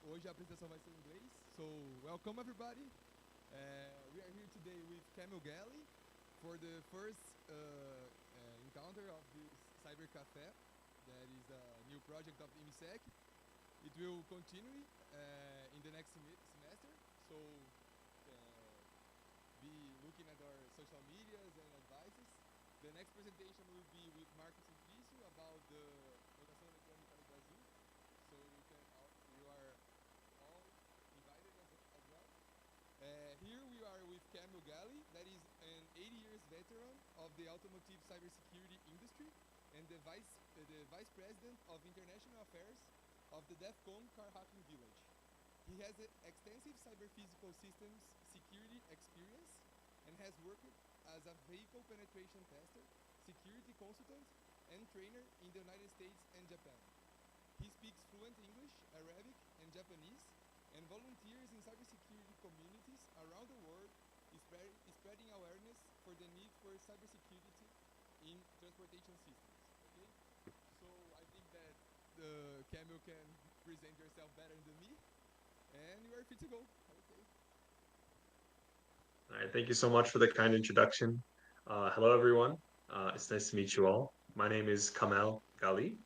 hoje a apresentação vai ser em inglês. So, welcome everybody. We are here today with Kamel Ghali for the first encounter of this CyberCafé. That is a new project of IMEsec. It will continue in the next semester. So, be looking at our social medias and advices. The next presentation will be with Marcos Simplicio about the Votação Eletrônica no Brasil. So you are all invited as well. Here we are with Kamel Ghali, that is an 80 years veteran of the automotive cybersecurity industry and the vice president of international affairs of the Defcon Car Hacking Village. He has extensive cyberphysical systems security experience and has worked as a vehicle penetration tester, security consultant, and trainer in the United States and Japan. He speaks fluent English, Arabic, and Japanese, and volunteers in cybersecurity communities around the world, spreading awareness for the need for cybersecurity in transportation systems. Okay? So I think that Kamel can present yourself better than me, and you are free to go. Okay. All right, thank you so much for the kind introduction. Hello, everyone. It's nice to meet you all. My name is Kamel Ghali.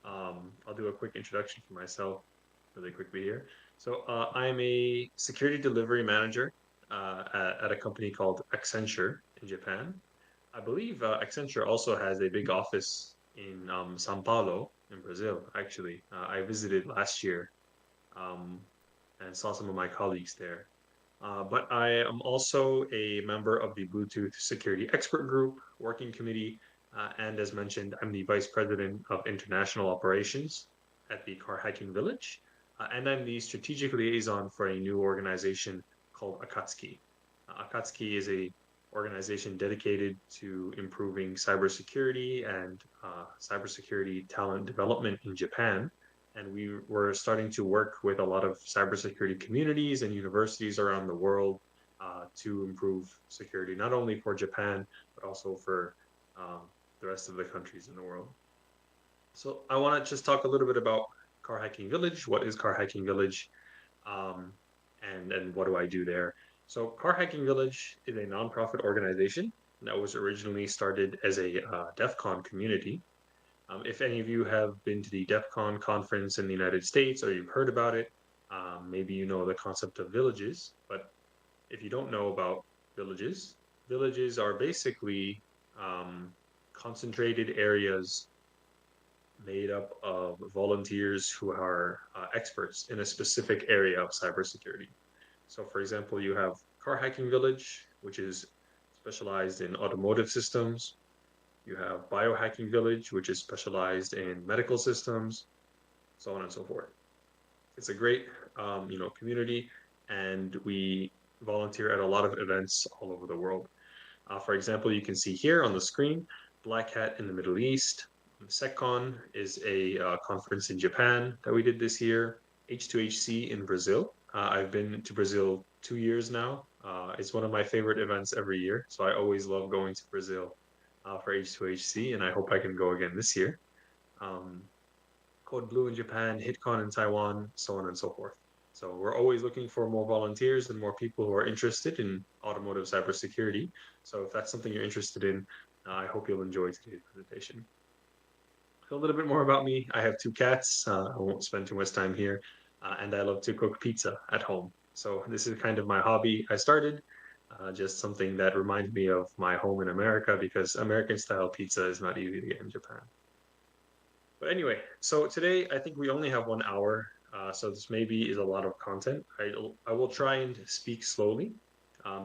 I'll do a quick introduction for myself really quickly here. So I'm a security delivery manager at a company called Accenture in Japan. I believe Accenture also has a big office in Sao Paulo in Brazil, actually. I visited last year and saw some of my colleagues there. But I am also a member of the Bluetooth Security Expert Group Working Committee, and as mentioned, I'm the Vice President of International Operations at the Car Hacking Village, and I'm the Strategic Liaison for a new organization called Akatsuki. Akatsuki is a organization dedicated to improving cybersecurity and cybersecurity talent development in Japan, and we were starting to work with a lot of cybersecurity communities and universities around the world to improve security, not only for Japan, but also for the rest of the countries in the world. So I want to just talk a little bit about Car Hacking Village. What is Car Hacking Village? And what do I do there? So Car Hacking Village is a nonprofit organization that was originally started as a DEF CON community. If any of you have been to the Defcon conference in the United States or you've heard about it, maybe you know the concept of villages. But if you don't know about villages, villages are basically concentrated areas made up of volunteers who are experts in a specific area of cybersecurity. So, for example, you have Car Hacking Village, which is specialized in automotive systems. You have Biohacking Village, which is specialized in medical systems, so on and so forth. It's a great, community, and we volunteer at a lot of events all over the world. For example, you can see here on the screen, Black Hat in the Middle East. SecCon is a conference in Japan that we did this year. H2HC in Brazil. I've been to Brazil 2 years now. It's one of my favorite events every year, so I always love going to Brazil for H2HC, and I hope I can go again this year. Code Blue in Japan, HitCon in Taiwan, so on and so forth. So we're always looking for more volunteers and more people who are interested in automotive cybersecurity. So if that's something you're interested in, I hope you'll enjoy today's presentation. So a little bit more about me. I have 2 cats. I won't spend too much time here. And I love to cook pizza at home. So this is kind of my hobby. I started just something that reminds me of my home in America, because American style pizza is not easy to get in Japan. But anyway, so today I think we only have 1 hour, so this maybe is a lot of content. I will try and speak slowly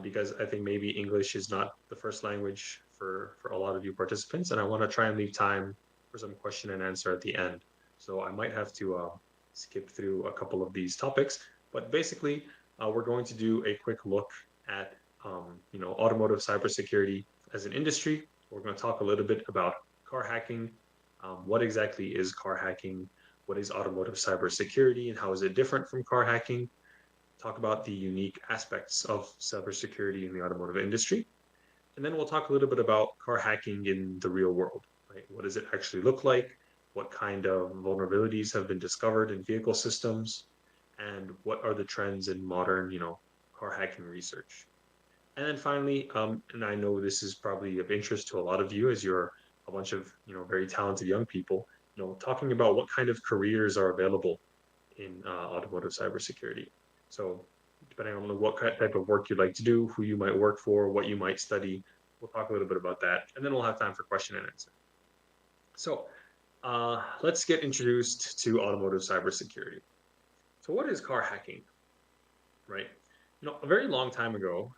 because I think maybe English is not the first language for a lot of you participants, and I want to try and leave time for some question and answer at the end. So I might have to skip through a couple of these topics, but basically we're going to do a quick look at automotive cybersecurity as an industry. We're going to talk a little bit about car hacking. What exactly is car hacking? What is automotive cybersecurity, and how is it different from car hacking? Talk about the unique aspects of cybersecurity in the automotive industry. And then we'll talk a little bit about car hacking in the real world. Right? What does it actually look like? What kind of vulnerabilities have been discovered in vehicle systems? and what are the trends in modern, car hacking research. And then finally, and I know this is probably of interest to a lot of you as you're a bunch of, very talented young people, talking about what kind of careers are available in automotive cybersecurity. So depending on what type of work you'd like to do, who you might work for, what you might study, we'll talk a little bit about that, and then we'll have time for question and answer. So let's get introduced to automotive cybersecurity. So what is car hacking, right? A very long time ago,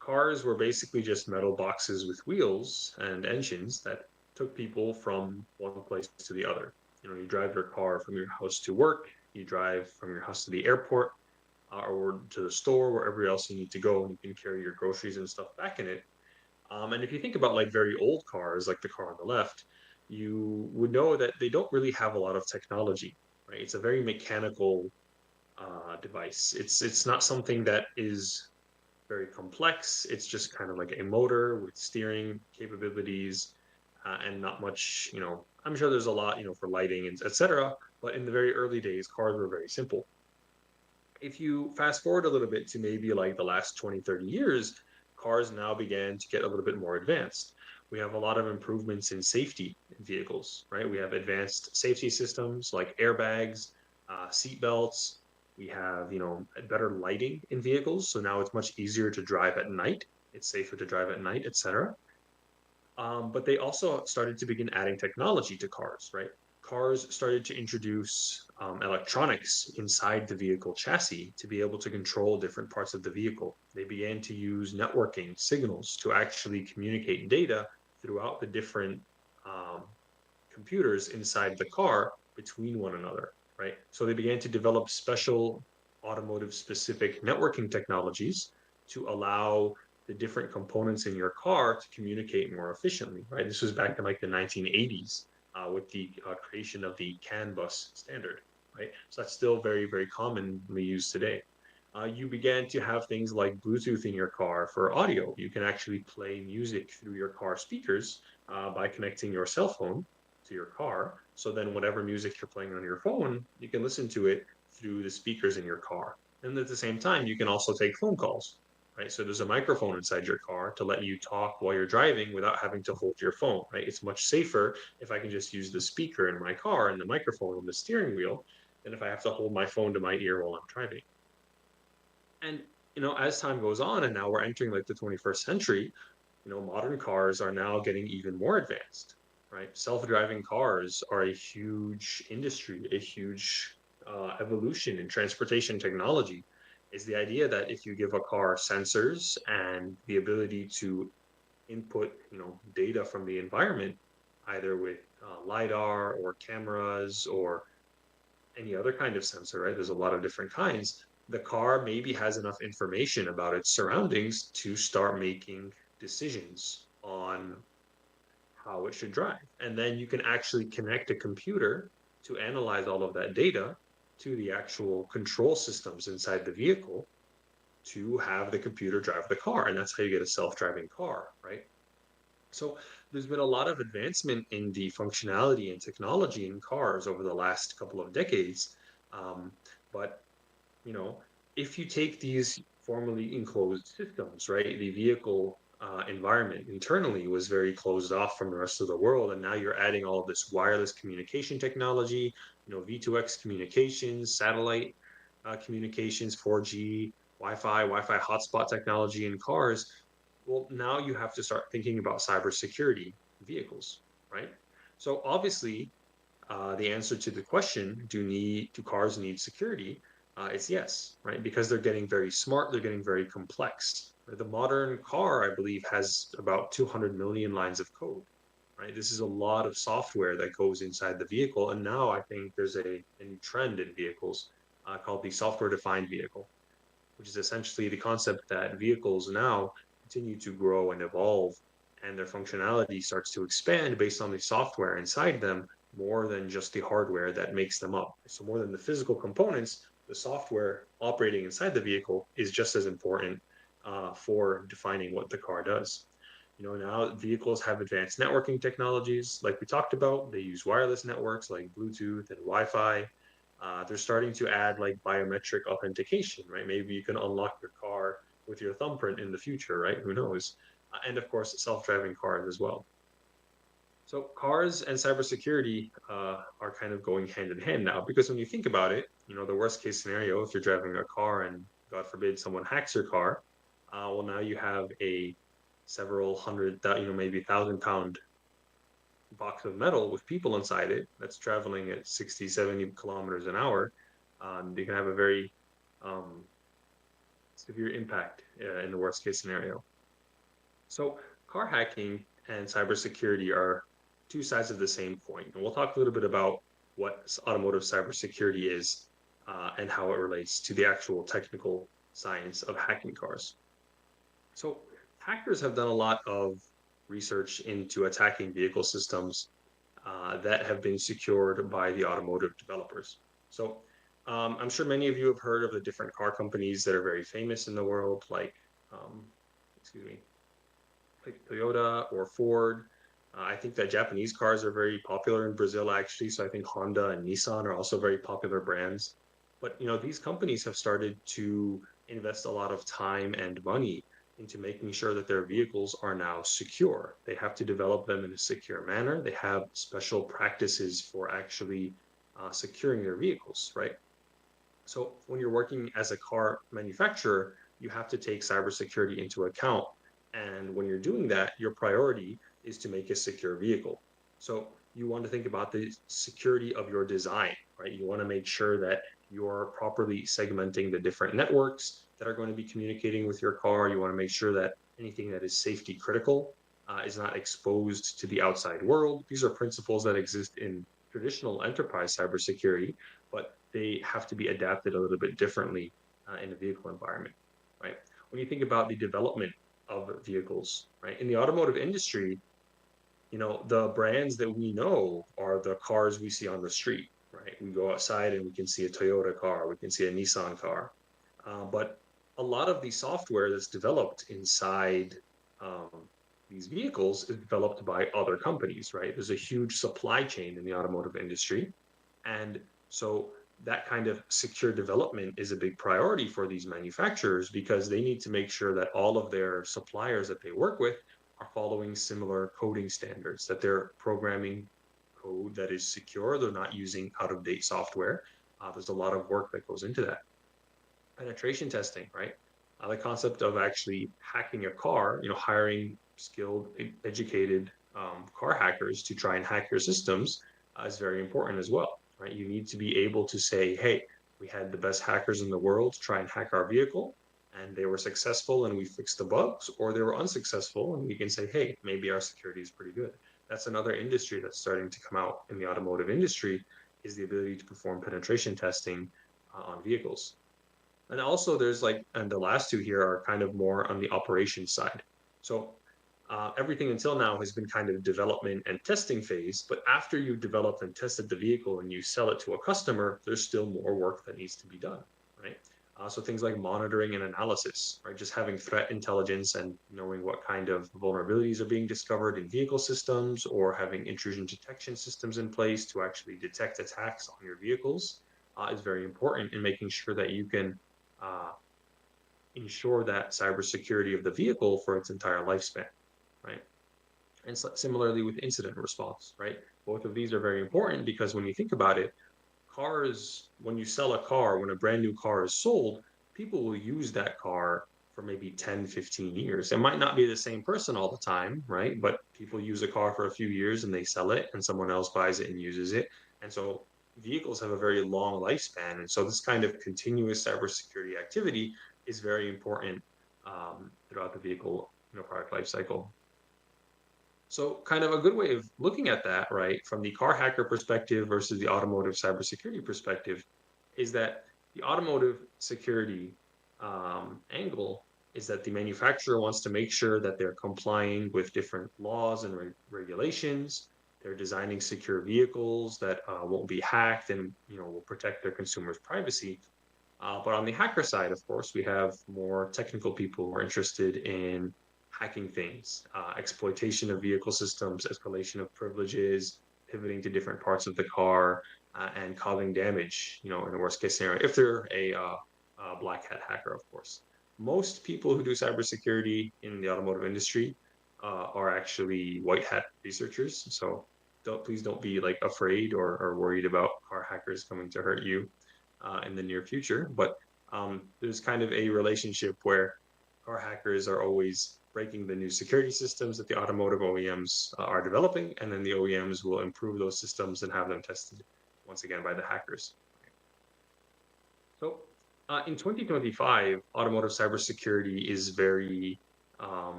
cars were basically just metal boxes with wheels and engines that took people from one place to the other. You drive your car from your house to work, you drive from your house to the airport, or to the store, wherever else you need to go, and you can carry your groceries and stuff back in it. And if you think about like very old cars, like the car on the left, you would know that they don't really have a lot of technology, right? It's a very mechanical device. It's not something that is very complex. It's just kind of like a motor with steering capabilities and not much. I'm sure there's a lot, for lighting and etc. But in the very early days, cars were very simple. If you fast forward a little bit to maybe like the last 20, 30 years, cars now began to get a little bit more advanced. We have a lot of improvements in safety in vehicles, right? We have advanced safety systems like airbags, seat belts. We have, better lighting in vehicles. So now it's much easier to drive at night. It's safer to drive at night, etc. But they also started to begin adding technology to cars, right? Cars started to introduce electronics inside the vehicle chassis to be able to control different parts of the vehicle. They began to use networking signals to actually communicate data throughout the different um, computers inside the car between one another, right? So they began to develop special automotive specific networking technologies to allow the different components in your car to communicate more efficiently, right? This was back in like the 1980s with the creation of the CAN bus standard, right? So that's still very, very commonly used today. You began to have things like Bluetooth in your car for audio. You can actually play music through your car speakers by connecting your cell phone to your car. So then, whatever music you're playing on your phone, you can listen to it through the speakers in your car. And at the same time, you can also take phone calls, right? So there's a microphone inside your car to let you talk while you're driving without having to hold your phone, right? It's much safer if I can just use the speaker in my car and the microphone on the steering wheel than if I have to hold my phone to my ear while I'm driving. And as time goes on, and now we're entering like the 21st century, modern cars are now getting even more advanced, right? Self-driving cars are a huge industry, a huge evolution in transportation technology. Is the idea that if you give a car sensors and the ability to input, data from the environment, either with lidar or cameras or any other kind of sensor, right? There's a lot of different kinds. The car maybe has enough information about its surroundings to start making decisions on how it should drive. And then you can actually connect a computer to analyze all of that data to the actual control systems inside the vehicle to have the computer drive the car. And that's how you get a self-driving car, right? So there's been a lot of advancement in the functionality and technology in cars over the last couple of decades. Um, but you know, if you take these formally enclosed systems, right, the vehicle environment internally was very closed off from the rest of the world, and now you're adding all of this wireless communication technology, V2X communications, satellite communications, 4G, Wi-Fi hotspot technology in cars. Well, now you have to start thinking about cybersecurity vehicles, right? So obviously, the answer to the question, do cars need security? Is yes, right? Because they're getting very smart, they're getting very complex. The modern car, I believe, has about 200 million lines of code, right? This is a lot of software that goes inside the vehicle. And now I think there's a new trend in vehicles called the software-defined vehicle, which is essentially the concept that vehicles now continue to grow and evolve and their functionality starts to expand based on the software inside them more than just the hardware that makes them up. So more than the physical components, the software operating inside the vehicle is just as important for defining what the car does. Now vehicles have advanced networking technologies, like we talked about. They use wireless networks like Bluetooth and Wi-Fi. They're starting to add like biometric authentication, right? Maybe you can unlock your car with your thumbprint in the future, right? Who knows? And of course, self-driving cars as well. So cars and cybersecurity are kind of going hand in hand now, because when you think about it, the worst case scenario, if you're driving a car and God forbid someone hacks your car, well, now you have a several hundred, maybe 1,000 pound box of metal with people inside it that's traveling at 60, 70 kilometers an hour. They can have a very um, severe impact in the worst case scenario. So car hacking and cybersecurity are two sides of the same coin. And we'll talk a little bit about what automotive cybersecurity is and how it relates to the actual technical science of hacking cars. So hackers have done a lot of research into attacking vehicle systems that have been secured by the automotive developers. So I'm sure many of you have heard of the different car companies that are very famous in the world, like, excuse me, like Toyota or Ford. I think that Japanese cars are very popular in Brazil, actually. So I think Honda and Nissan are also very popular brands. But these companies have started to invest a lot of time and money into making sure that their vehicles are now secure. They have to develop them in a secure manner. They have special practices for actually securing their vehicles, right? So when you're working as a car manufacturer, you have to take cybersecurity into account. And when you're doing that, your priority is to make a secure vehicle. So you want to think about the security of your design, right? You want to make sure that you're properly segmenting the different networks that are going to be communicating with your car. You want to make sure that anything that is safety critical is not exposed to the outside world. These are principles that exist in traditional enterprise cybersecurity, but they have to be adapted a little bit differently in a vehicle environment, right? When you think about the development of vehicles, right? In the automotive industry, the brands that we know are the cars we see on the street, right? We go outside and we can see a Toyota car, we can see a Nissan car. But a lot of the software that's developed inside these vehicles is developed by other companies, right? There's a huge supply chain in the automotive industry. And so that kind of secure development is a big priority for these manufacturers, because they need to make sure that all of their suppliers that they work with are following similar coding standards, that they're programming code that is secure. They're not using out-of-date software. There's a lot of work that goes into that. Penetration testing, right? The concept of actually hacking a car, hiring skilled, educated car hackers to try and hack your systems is very important as well, right? You need to be able to say, hey, we had the best hackers in the world try and hack our vehicle, and they were successful and we fixed the bugs, or they were unsuccessful and we can say, hey, maybe our security is pretty good. That's another industry that's starting to come out in the automotive industry, is the ability to perform penetration testing on vehicles. And also there's and the last two here are kind of more on the operations side. So everything until now has been kind of development and testing phase, but after you developed and tested the vehicle and you sell it to a customer, there's still more work that needs to be done, right? So things like monitoring and analysis, right? Just having threat intelligence and knowing what kind of vulnerabilities are being discovered in vehicle systems, or having intrusion detection systems in place to actually detect attacks on your vehicles is very important in making sure that you can ensure that cybersecurity of the vehicle for its entire lifespan, right? And similarly with incident response, right? Both of these are very important, because when you think about it, cars, when you sell a car, when a brand new car is sold, people will use that car for maybe 10, 15 years. It might not be the same person all the time, right? But people use a car for a few years and they sell it, and someone else buys it and uses it. And so vehicles have a very long lifespan. And so this kind of continuous cybersecurity activity is very important throughout the vehicle product life cycle. So kind of a good way of looking at that, right, from the car hacker perspective versus the automotive cybersecurity perspective, is that the automotive security angle is that the manufacturer wants to make sure that they're complying with different laws and regulations. They're designing secure vehicles that won't be hacked and will protect their consumers' privacy. But on the hacker side, of course, we have more technical people who are interested in hacking things, exploitation of vehicle systems, escalation of privileges, pivoting to different parts of the car, and causing damage, in the worst case scenario, if they're a black hat hacker, of course. Most people who do cybersecurity in the automotive industry are actually white hat researchers. So please don't be like afraid or worried about car hackers coming to hurt you in the near future. But there's kind of a relationship where car hackers are always breaking the new security systems that the automotive OEMs are developing, and then the OEMs will improve those systems and have them tested once again by the hackers. So in 2025, automotive cybersecurity is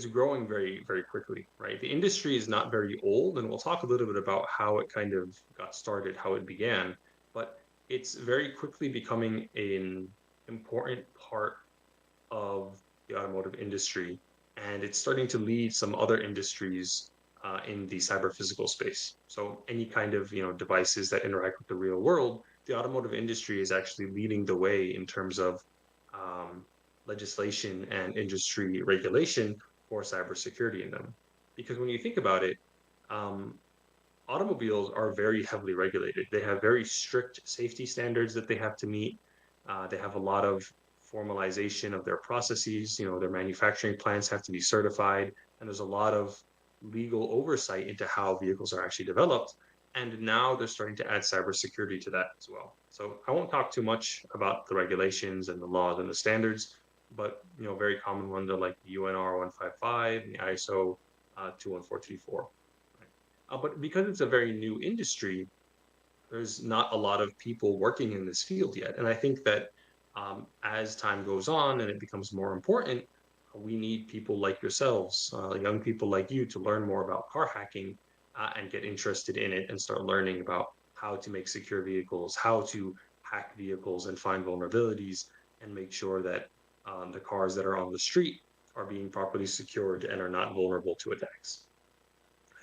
growing very, very quickly, right? The industry is not very old, and we'll talk a little bit about how it kind of got started, how it began, but it's very quickly becoming an important part of the automotive industry, and it's starting to lead some other industries in the cyber physical space. So any kind of devices that interact with the real world, the automotive industry is actually leading the way in terms of um, legislation and industry regulation for cybersecurity in them. Because when you think about it, um, automobiles are very heavily regulated. They have very strict safety standards that they have to meet. They have a lot of formalization of their processes. Their manufacturing plants have to be certified, and there's a lot of legal oversight into how vehicles are actually developed. And now they're starting to add cybersecurity to that as well. So I won't talk too much about the regulations and the laws and the standards, but very common ones are like the UNR 155 and the ISO 21434. But because it's a very new industry, there's not a lot of people working in this field yet. And I think that as time goes on and it becomes more important, we need people like yourselves, young people like you, to learn more about car hacking and get interested in it and start learning about how to make secure vehicles, how to hack vehicles and find vulnerabilities and make sure that the cars that are on the street are being properly secured and are not vulnerable to attacks.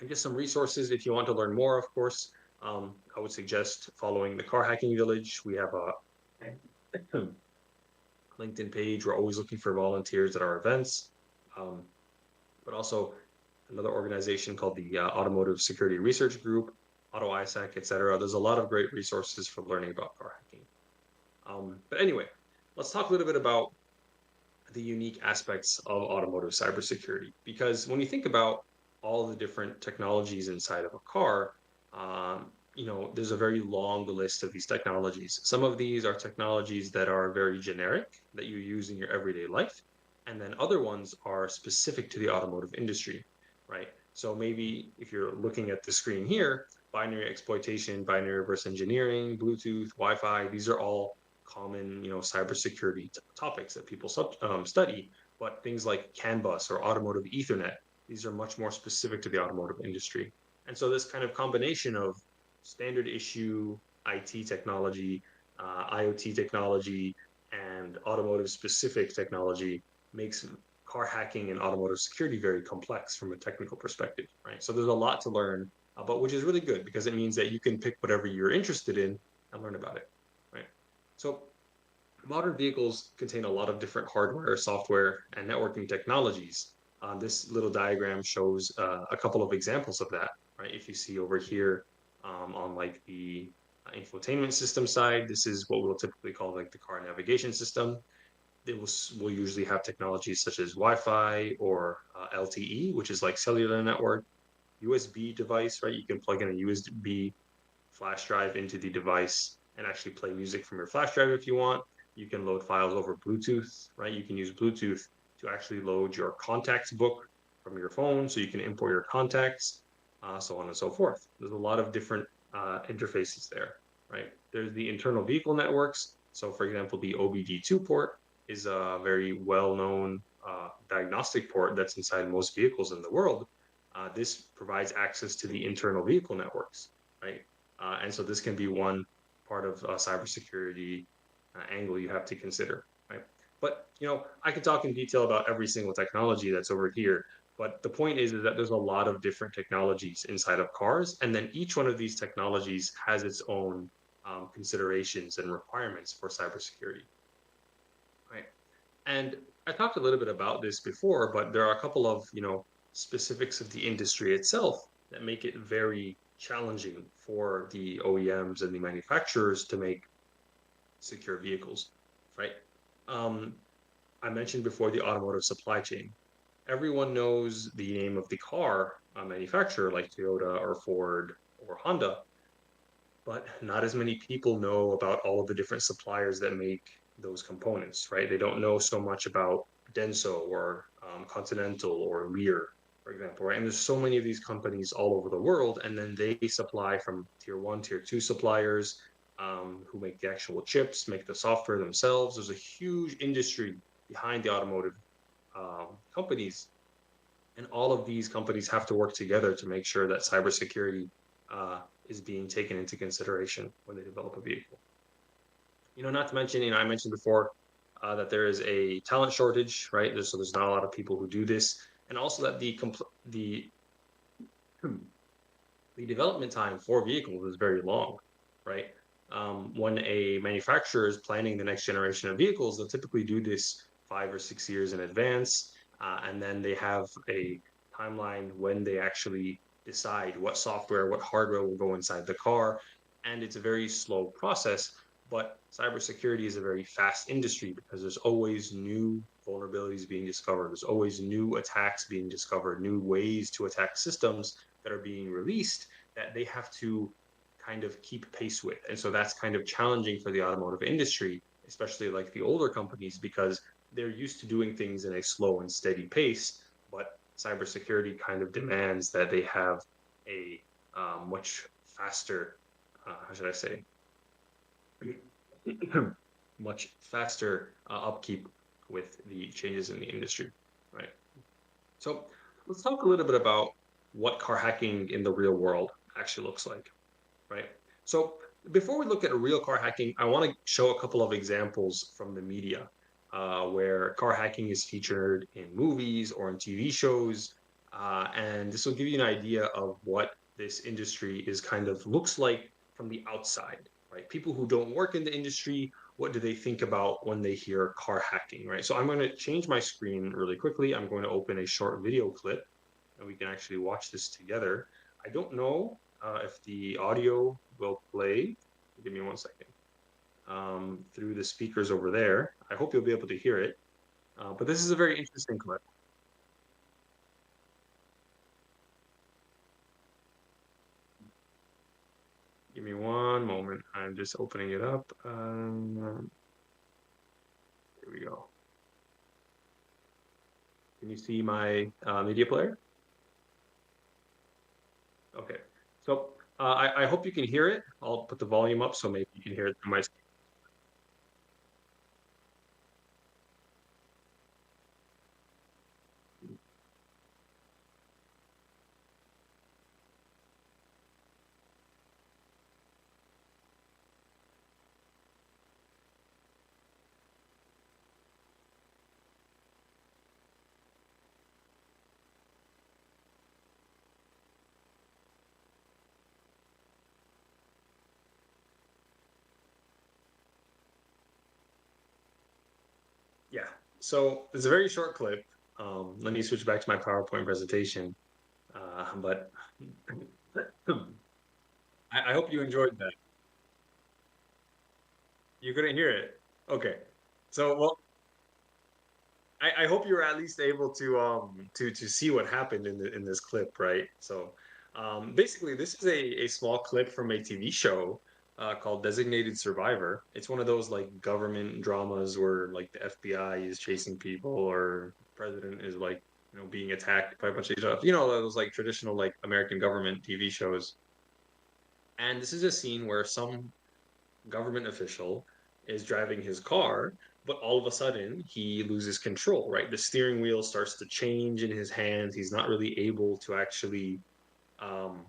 And just some resources if you want to learn more, of course. I would suggest following the Car Hacking Village. We have a LinkedIn page. We're always looking for volunteers at our events, but also another organization called the Automotive Security Research Group, IMEsec, etc. There's a lot of great resources for learning about car hacking. But anyway, let's talk a little bit about the unique aspects of automotive cybersecurity, because when you think about all the different technologies inside of a car, there's a very long list of these technologies. Some of these are technologies that are very generic that you use in your everyday life, and then other ones are specific to the automotive industry, right? So maybe if you're looking at the screen here, binary exploitation, binary reverse engineering, Bluetooth, Wi-Fi, these are all common, cybersecurity topics that people study. But things like CAN bus or automotive Ethernet, these are much more specific to the automotive industry. And so this kind of combination of standard issue IT technology, IoT technology, and automotive specific technology makes car hacking and automotive security very complex from a technical perspective, right? So there's a lot to learn, but which is really good because it means that you can pick whatever you're interested in and learn about it, right? So modern vehicles contain a lot of different hardware, software, and networking technologies. This little diagram shows a couple of examples of that, right? If you see over here on like the infotainment system side, this is what we'll typically call like the car navigation system. Will usually have technologies such as Wi-Fi or LTE, which is like cellular network, USB device, right? You can plug in a USB flash drive into the device and actually play music from your flash drive if you want. You can load files over Bluetooth, right? You can use Bluetooth to actually load your contacts book from your phone, so you can import your contacts, so on and so forth. There's a lot of different interfaces there, right? There's the internal vehicle networks. So for example, the OBD2 port is a very well-known diagnostic port that's inside most vehicles in the world. This provides access to the internal vehicle networks, right? And so this can be one part of cybersecurity angle you have to consider, right? But I could talk in detail about every single technology that's over here. But the point is that there's a lot of different technologies inside of cars, and then each one of these technologies has its own considerations and requirements for cybersecurity, right? And I talked a little bit about this before, but there are a couple of specifics of the industry itself that make it very challenging for the OEMs and the manufacturers to make secure vehicles, right? Um, I mentioned before the automotive supply chain. Everyone knows the name of the car manufacturer like Toyota or Ford or Honda, but not as many people know about all of the different suppliers that make those components, right? They don't know so much about Denso or Continental or Lear, for example, right? And there's so many of these companies all over the world, and then they supply from tier one, tier two suppliers who make the actual chips, make the software themselves. There's a huge industry behind the automotive companies, and all of these companies have to work together to make sure that cybersecurity is being taken into consideration when they develop a vehicle. Not to mention, I mentioned before that there is a talent shortage, right? So there's not a lot of people who do this, and also that the development time for vehicles is very long, right? When a manufacturer is planning the next generation of vehicles, they'll typically do this 5 or 6 years in advance, and then they have a timeline when they actually decide what software, what hardware will go inside the car, and it's a very slow process. But cybersecurity is a very fast industry because there's always new vulnerabilities being discovered. There's always new attacks being discovered, new ways to attack systems that are being released that they have to kind of keep pace with. And so that's kind of challenging for the automotive industry, especially like the older companies, because they're used to doing things in a slow and steady pace. But cybersecurity kind of demands that they have a much faster, how should I say, much faster upkeep with the changes in the industry, right? So let's talk a little bit about what car hacking in the real world actually looks like, right? So before we look at real car hacking, I want to show a couple of examples from the media where car hacking is featured in movies or in TV shows. And this will give you an idea of what this industry is kind of looks like from the outside, right? People who don't work in the industry, what do they think about when they hear car hacking, right? So I'm going to change my screen really quickly. I'm going to open a short video clip and we can actually watch this together. I don't know if the audio will play. Give me 1 second. Through the speakers over there. I hope you'll be able to hear it. But this is a very interesting clip. Give me one moment. I'm just opening it up. Here we go. Can you see my media player? Okay. So I hope you can hear it. I'll put the volume up so maybe you can hear it through my. Yeah. So it's a very short clip. Let me switch back to my PowerPoint presentation. But I hope you enjoyed that. You couldn't hear it. Okay. So well, I hope you were at least able to see what happened in this clip, right? So basically this is a small clip from a TV show called Designated Survivor. It's one of those like government dramas where like the FBI is chasing people or the president is like being attacked by a bunch of stuff. Those like traditional like American government TV shows. And this is a scene where some government official is driving his car, but all of a sudden he loses control, right? The steering wheel starts to change in his hands. He's not really able to actually um,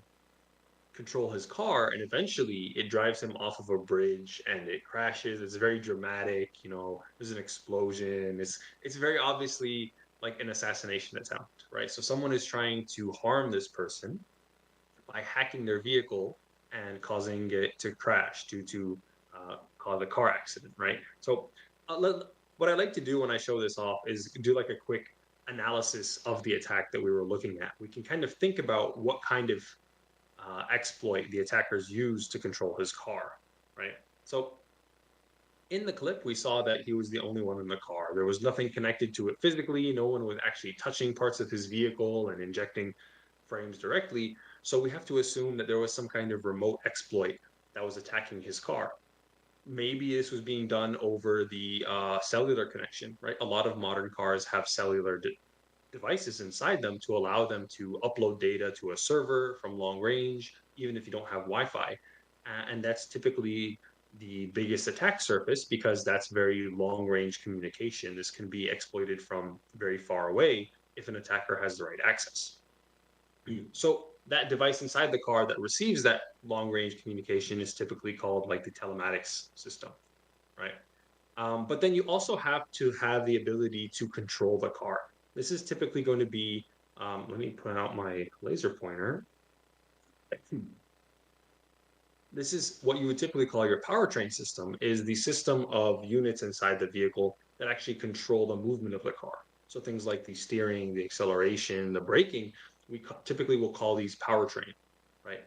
control his car. And eventually it drives him off of a bridge and it crashes. It's very dramatic. There's an explosion. It's very obviously like an assassination attempt, right? So someone is trying to harm this person by hacking their vehicle and causing it to crash due to cause a car accident, right? So what I like to do when I show this off is do like a quick analysis of the attack that we were looking at. We can kind of think about what kind of exploit the attackers used to control his car, right? So in the clip, we saw that he was the only one in the car. There was nothing connected to it physically. No one was actually touching parts of his vehicle and injecting frames directly. So we have to assume that there was some kind of remote exploit that was attacking his car. Maybe this was being done over the cellular connection, right? A lot of modern cars have cellular devices inside them to allow them to upload data to a server from long range, even if you don't have Wi-Fi. And that's typically the biggest attack surface because that's very long range communication. This can be exploited from very far away if an attacker has the right access. So that device inside the car that receives that long range communication is typically called like the telematics system, right? But then you also have to have the ability to control the car. This is typically going to be, let me put out my laser pointer. This is what you would typically call your powertrain system, is the system of units inside the vehicle that actually control the movement of the car. So things like the steering, the acceleration, the braking, we typically will call these powertrain, right?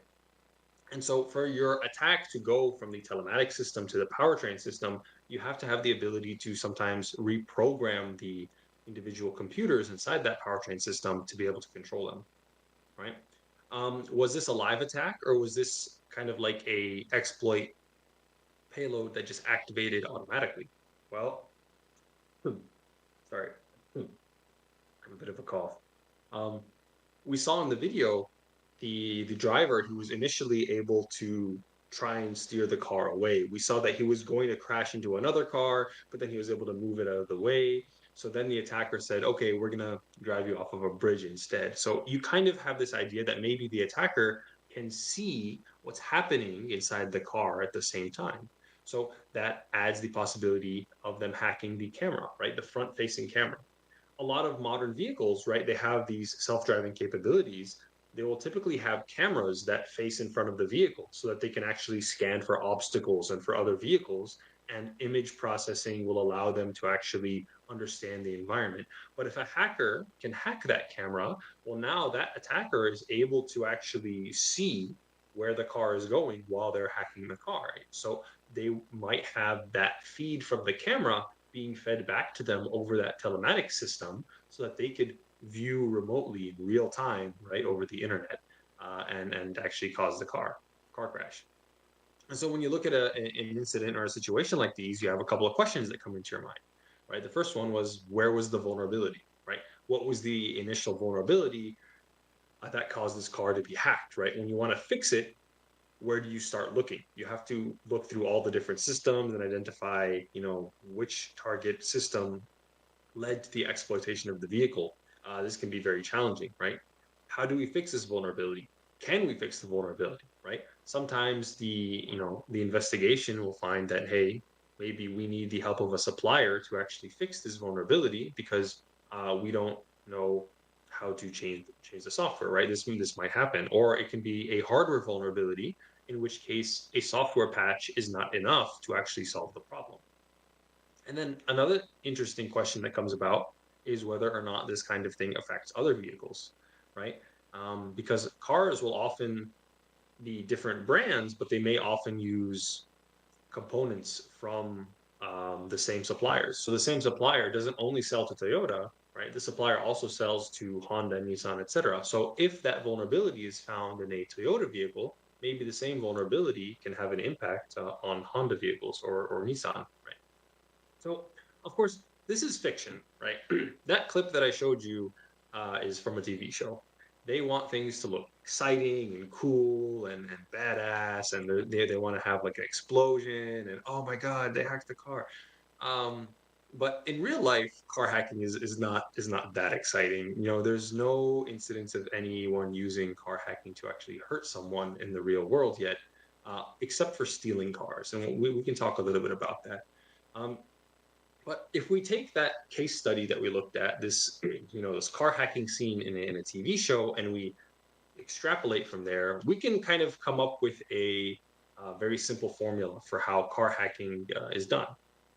And so for your attack to go from the telematic system to the powertrain system, you have to have the ability to sometimes reprogram the individual computers inside that powertrain system to be able to control them, right? Was this a live attack or was this kind of like a exploit payload that just activated automatically? Well, sorry, I have a bit of a cough. We saw in the video the driver who was initially able to try and steer the car away. We saw that he was going to crash into another car, but then he was able to move it out of the way. So then the attacker said, okay, we're going to drive you off of a bridge instead. So you kind of have this idea that maybe the attacker can see what's happening inside the car at the same time. So that adds the possibility of them hacking the camera, right? The front facing camera. A lot of modern vehicles, right, they have these self-driving capabilities. They will typically have cameras that face in front of the vehicle so that they can actually scan for obstacles and for other vehicles. And image processing will allow them to actually understand the environment. But if a hacker can hack that camera, well, now that attacker is able to actually see where the car is going while they're hacking the car. So they might have that feed from the camera being fed back to them over that telematics system so that they could view remotely in real time, right, over the internet, and actually cause the car crash. And so when you look at an incident or a situation like these, you have a couple of questions that come into your mind, right? The first one was, where was the vulnerability, right? What was the initial vulnerability that caused this car to be hacked, right? When you want to fix it, where do you start looking? You have to look through all the different systems and identify, which target system led to the exploitation of the vehicle. This can be very challenging, right? How do we fix this vulnerability? Can we fix the vulnerability, right? Sometimes the investigation will find that, hey, maybe we need the help of a supplier to actually fix this vulnerability because we don't know how to change the software, right? This might happen, or it can be a hardware vulnerability, in which case a software patch is not enough to actually solve the problem. And then another interesting question that comes about is whether or not this kind of thing affects other vehicles, right? Because cars will often be different brands, but they may often use components from the same suppliers. So the same supplier doesn't only sell to Toyota, right? The supplier also sells to Honda, Nissan, etc. So if that vulnerability is found in a Toyota vehicle, maybe the same vulnerability can have an impact on Honda vehicles or Nissan, right? So of course, this is fiction, right? That clip that I showed you is from a TV show. They want things to look exciting and cool and badass, and they want to have like an explosion and oh my god, they hacked the car. But in real life, car hacking is not that exciting. There's no incidents of anyone using car hacking to actually hurt someone in the real world yet, except for stealing cars, and we can talk a little bit about that. But if we take that case study that we looked at, this car hacking scene in a TV show, and we extrapolate from there, we can kind of come up with a very simple formula for how car hacking is done,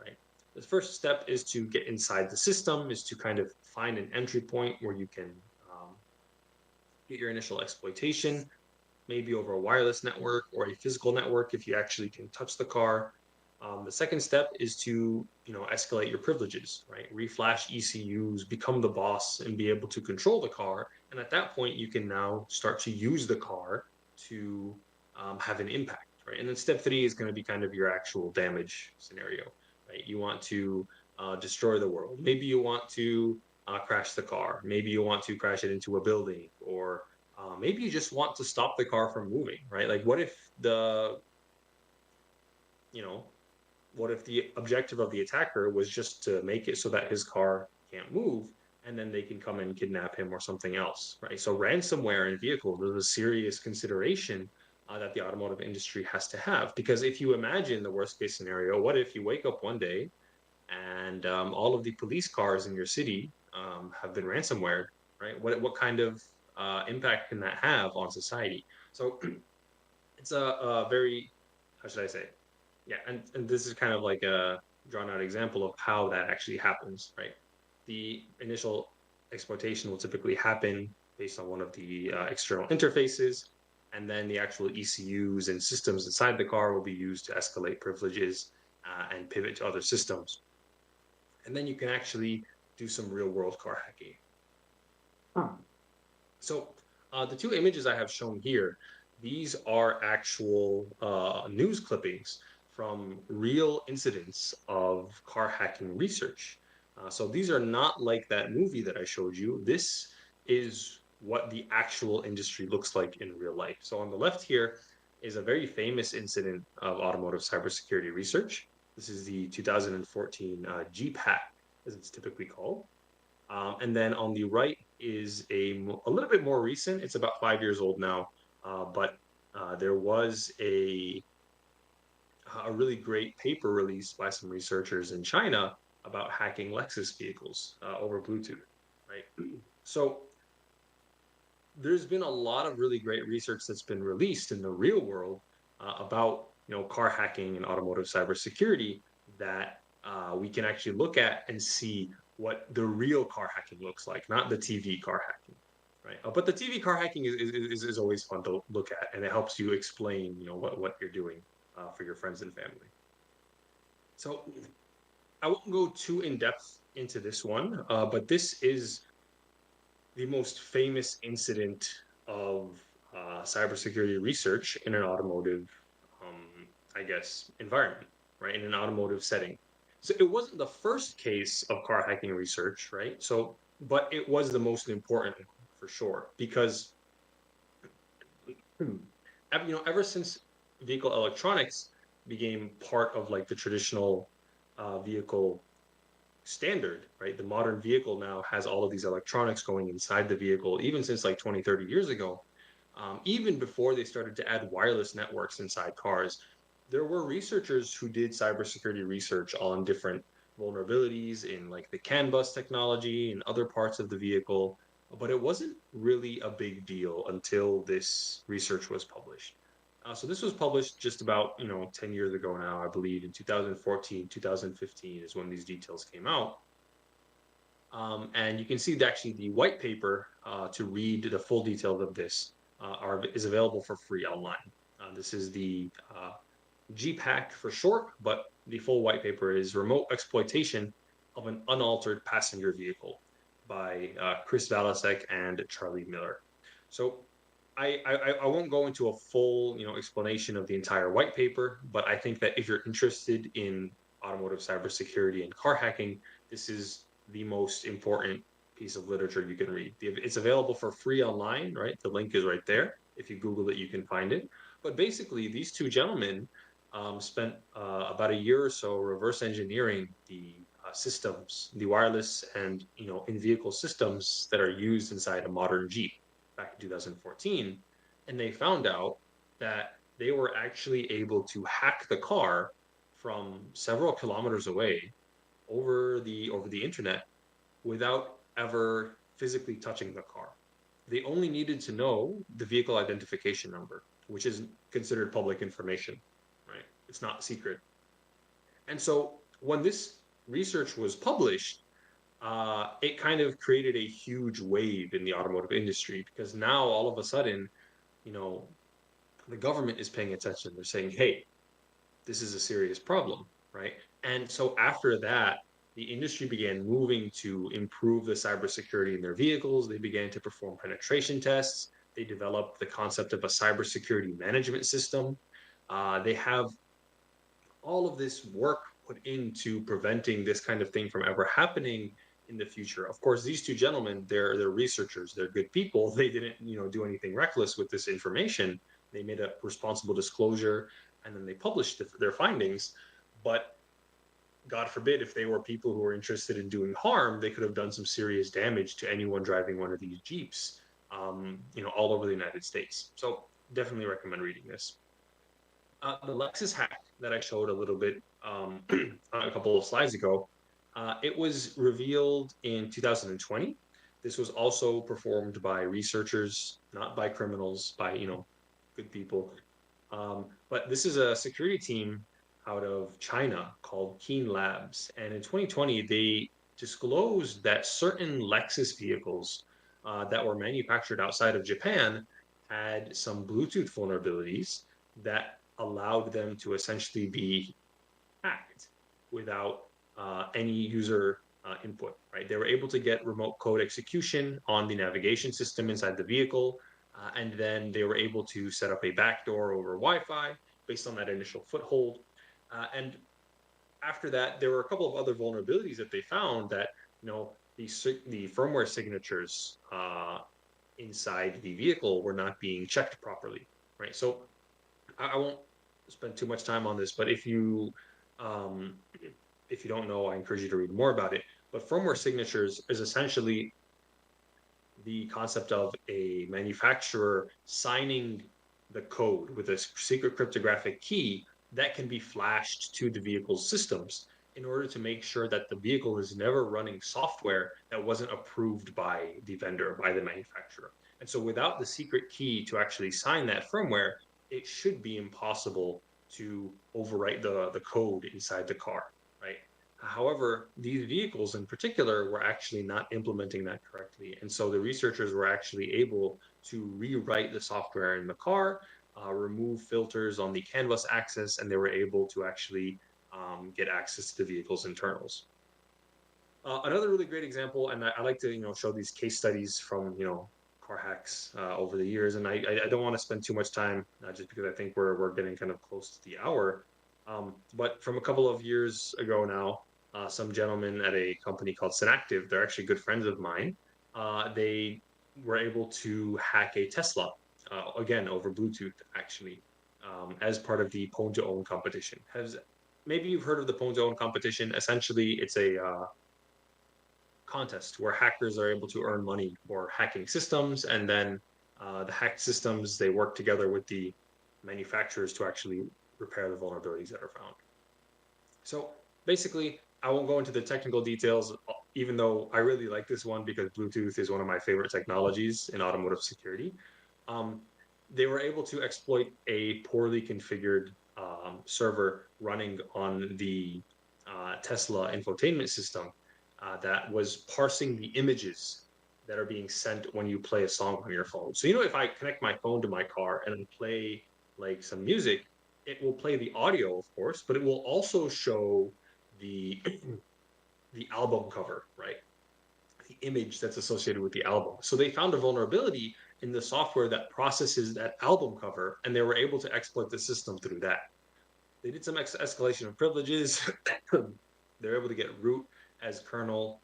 right? The first step is to get inside the system, is to kind of find an entry point where you can get your initial exploitation. maybe over a wireless network or a physical network if you actually can touch the car. The second step is to, escalate your privileges, right? Reflash ECUs, become the boss, and be able to control the car. And at that point, you can now start to use the car to have an impact, right? And then step three is going to be kind of your actual damage scenario, right? You want to destroy the world. Maybe you want to crash the car. Maybe you want to crash it into a building, or maybe you just want to stop the car from moving, right? Like, you know, what if the objective of the attacker was just to make it so that his car can't move, and then they can come and kidnap him or something else, right? So ransomware in vehicles is a serious consideration that the automotive industry has to have, because if you imagine the worst case scenario, what if you wake up one day and all of the police cars in your city have been ransomware, right? What kind of impact can that have on society? So it's a very, how should I say? Yeah, and this is kind of like a drawn out example of how that actually happens, right? The initial exploitation will typically happen based on one of the external interfaces, and then the actual ECUs and systems inside the car will be used to escalate privileges and pivot to other systems. And then you can actually do some real world car hacking. So the two images I have shown here, these are actual news clippings from real incidents of car hacking research. So these are not like that movie that I showed you. This is what the actual industry looks like in real life. So on the left here is a very famous incident of automotive cybersecurity research. This is the 2014 GPAC, as it's typically called. And then on the right is a little bit more recent. It's about 5 years old now, but there was a really great paper released by some researchers in China about hacking Lexus vehicles over Bluetooth, right? So there's been a lot of really great research that's been released in the real world about car hacking and automotive cybersecurity that we can actually look at and see what the real car hacking looks like, not the TV car hacking, right? But the TV car hacking is always fun to look at, and it helps you explain what you're doing for your friends and family. So I won't go too in depth into this one, but this is the most famous incident of cybersecurity research in an automotive, I guess, environment, right? In an automotive setting. So it wasn't the first case of car hacking research, right? So, but it was the most important for sure, because ever since vehicle electronics became part of like the traditional vehicle standard, right? The modern vehicle now has all of these electronics going inside the vehicle, even since like 20, 30 years ago. Even before they started to add wireless networks inside cars, there were researchers who did cybersecurity research on different vulnerabilities in like the CAN bus technology and other parts of the vehicle, but it wasn't really a big deal until this research was published. So this was published just about 10 years ago now, I believe, in 2014, 2015 is when these details came out. And you can see that actually the white paper to read the full details of this is available for free online. This is the GPAC for short, but the full white paper is Remote Exploitation of an Unaltered Passenger Vehicle by Chris Valasek and Charlie Miller. So I won't go into a full explanation of the entire white paper, but I think that if you're interested in automotive cybersecurity and car hacking, this is the most important piece of literature you can read. It's available for free online, right? The link is right there. If you Google it, you can find it. But basically, these two gentlemen spent about a year or so reverse engineering the systems, the wireless and in-vehicle systems that are used inside a modern Jeep back in 2014, and they found out that they were actually able to hack the car from several kilometers away over the internet without ever physically touching the car. They only needed to know the vehicle identification number, which is considered public information, right? It's not secret. And so when this research was published, it kind of created a huge wave in the automotive industry, because now all of a sudden, the government is paying attention. They're saying, hey, this is a serious problem, right? And so after that, the industry began moving to improve the cybersecurity in their vehicles. They began to perform penetration tests. They developed the concept of a cybersecurity management system. They have all of this work put into preventing this kind of thing from ever happening in the future. Of course, these two gentlemen, they're researchers, they're good people. They didn't, do anything reckless with this information. They made a responsible disclosure and then they published their findings. But God forbid, if they were people who were interested in doing harm, they could have done some serious damage to anyone driving one of these Jeeps, all over the United States. So definitely recommend reading this. The Lexus hack that I showed a little bit a couple of slides ago, it was revealed in 2020. This was also performed by researchers, not by criminals, by good people. But this is a security team out of China called Keen Labs, and in 2020 they disclosed that certain Lexus vehicles that were manufactured outside of Japan had some Bluetooth vulnerabilities that allowed them to essentially be hacked without any user input, right? They were able to get remote code execution on the navigation system inside the vehicle, and then they were able to set up a backdoor over Wi-Fi based on that initial foothold. And after that, there were a couple of other vulnerabilities that they found that, the firmware signatures inside the vehicle were not being checked properly, right? So I won't spend too much time on this, but um, if you don't know, I encourage you to read more about it. But firmware signatures is essentially the concept of a manufacturer signing the code with a secret cryptographic key that can be flashed to the vehicle's systems in order to make sure that the vehicle is never running software that wasn't approved by the vendor, by the manufacturer. And so without the secret key to actually sign that firmware, it should be impossible to overwrite the code inside the car, right? However, these vehicles in particular were actually not implementing that correctly. And so the researchers were actually able to rewrite the software in the car, remove filters on the canvas access, and they were able to actually get access to the vehicle's internals. Another really great example, and I like to show these case studies from car hacks over the years, and I don't want to spend too much time just because I think we're getting kind of close to the hour. But from a couple of years ago now, some gentlemen at a company called Synactive, they're actually good friends of mine. They were able to hack a Tesla, again over Bluetooth, actually, as part of the Pwn to Own competition. Maybe you've heard of the Pwn to Own competition? Essentially, it's a contest where hackers are able to earn money for hacking systems, and then the hacked systems, they work together with the manufacturers to actually repair the vulnerabilities that are found. So basically, I won't go into the technical details, even though I really like this one because Bluetooth is one of my favorite technologies in automotive security. They were able to exploit a poorly configured server running on the Tesla infotainment system that was parsing the images that are being sent when you play a song on your phone. So, if I connect my phone to my car and play like some music, it will play the audio, of course, but it will also show the the album cover, right? The image that's associated with the album. So they found a vulnerability in the software that processes that album cover, and they were able to exploit the system through that. They did some escalation of privileges. They're able to get root as kernel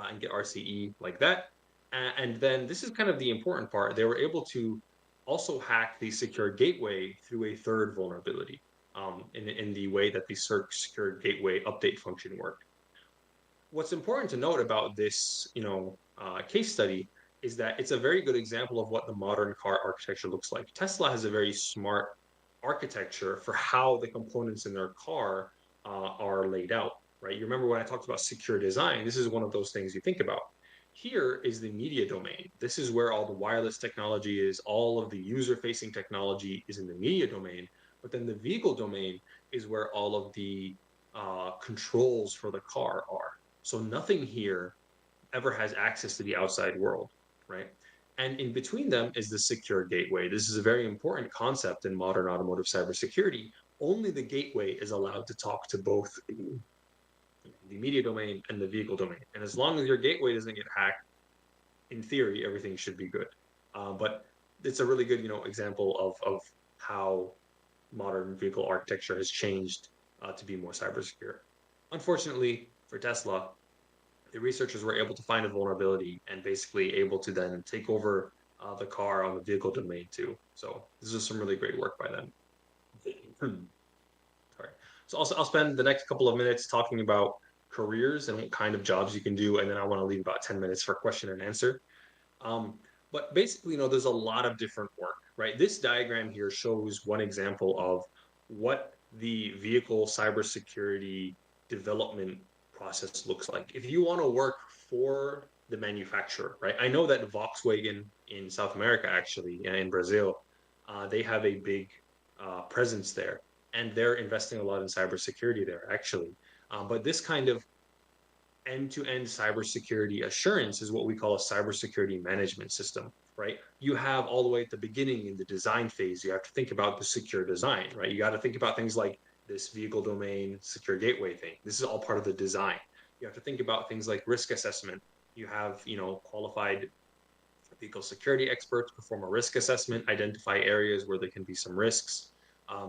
and get RCE like that. And then this is kind of the important part. They were able to also hack the secure gateway through a third vulnerability in the way that the secure gateway update function worked. What's important to note about this, case study is that it's a very good example of what the modern car architecture looks like. Tesla has a very smart architecture for how the components in their car are laid out, right? You remember when I talked about secure design, this is one of those things you think about. Here is the media domain. This is where all the wireless technology is, all of the user-facing technology is in the media domain, but then the vehicle domain is where all of the controls for the car are. So nothing here ever has access to the outside world, right? And in between them is the secure gateway. This is a very important concept in modern automotive cybersecurity. Only the gateway is allowed to talk to both the media domain and the vehicle domain. And as long as your gateway doesn't get hacked, in theory, everything should be good. But it's a really good, example of how modern vehicle architecture has changed to be more cyber secure. Unfortunately, for Tesla, the researchers were able to find a vulnerability and basically able to then take over the car on the vehicle domain too. So this is some really great work by them. Sorry. So I'll spend the next couple of minutes talking about careers and what kind of jobs you can do, and then I want to leave about 10 minutes for question and answer. Um, but basically, there's a lot of different work, right? This diagram here shows one example of what the vehicle cybersecurity development process looks like. If you want to work for the manufacturer, right? I know that Volkswagen in South America, actually, in Brazil, they have a big presence there, and they're investing a lot in cybersecurity there, actually. But this kind of end-to-end cybersecurity assurance is what we call a cybersecurity management system, right? You have all the way at the beginning in the design phase, you have to think about the secure design, right? You got to think about things like this vehicle domain secure gateway thing. This is all part of the design. You have to think about things like risk assessment. You have, qualified vehicle security experts perform a risk assessment, identify areas where there can be some risks.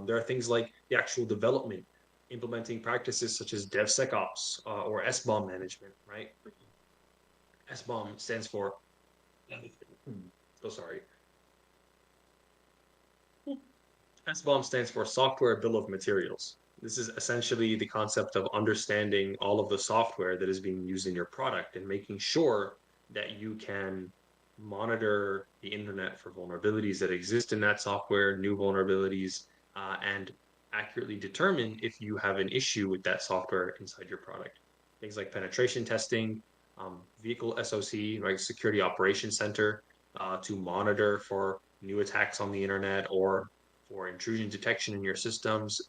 There are things like the actual development, implementing practices such as DevSecOps or SBOM management, right? SBOM stands for, oh, sorry. SBOM stands for Software Bill of Materials. This is essentially the concept of understanding all of the software that is being used in your product and making sure that you can monitor the internet for vulnerabilities that exist in that software, new vulnerabilities, and accurately determine if you have an issue with that software inside your product. Things like penetration testing, vehicle SOC, like Security Operations Center, to monitor for new attacks on the internet or for intrusion detection in your systems.